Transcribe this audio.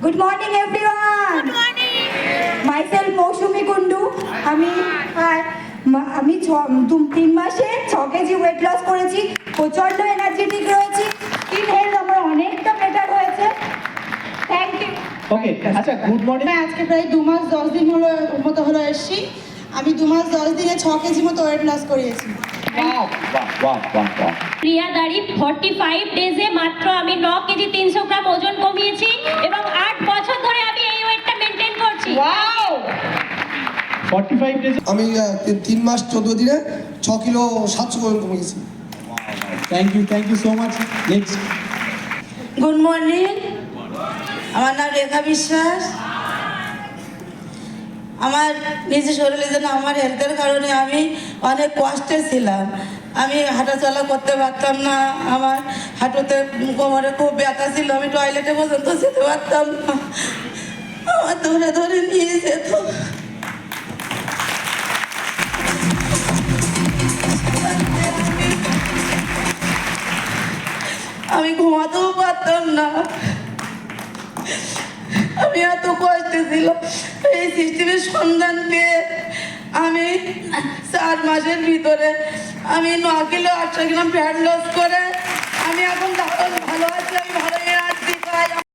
Good morning everyone. Good morning. Myself মৌসুমী কুন্ডু। আমি 3 মাসে 6 KG weight loss করেছি, প্রচন্ড এনার্জেটিক রয়েছি, স্কিন হেলথ আমার অনেকটা বেটার হয়েছে। Thank you. ওকে, আচ্ছা গুড মর্নিং। আমি আজকে প্রায় 2 মাস 10 দিন হলো এসেছি। আমি 2 মাস 10 দিনে 6 কেজি মতো ওয়েট লস করিয়েছি। বাহ বাহ বাহ বাহ। প্রিয়া দাড়ি 45 ডেজে মাত্র আমি 9 কেজি 300 গ্রাম ওজন কমিয়েছি এবং 8 বছর ধরে আমি এই ওয়েটটা মেইনটেইন করছি। ওয়াও! 45 ডেজ। আমি 3 মাস 14 দিনে 6 কিলো 700 গ্রাম কমে গেছি। Thank you so much. Next. Good morning, আমার নাম রেখা বিশ্বাস। আমার নিজের শরীরের জন্য আমার হেলথের কারণে আমি অনেক কষ্টে ছিলাম। আমি হাঁটাচলা করতে পারতাম না, আমার হাঁটুতে কোমরে খুব ব্যথা ছিল, আমি টয়লেটে পর্যন্ত যেতে পারতাম না, আমার ধরে ধরে নিয়ে যেত। আমি ঘুমাতেও পারতাম না, আমি এত কষ্টে ছিলাম। এই সিস্টেমের সন্ধান পেয়ে আমি 4 মাসের ভিতরে আমি 9 কিলো 800 গ্রাম ফ্যাট লস করে আমি এখন দারুণ ভালো আছি। আমি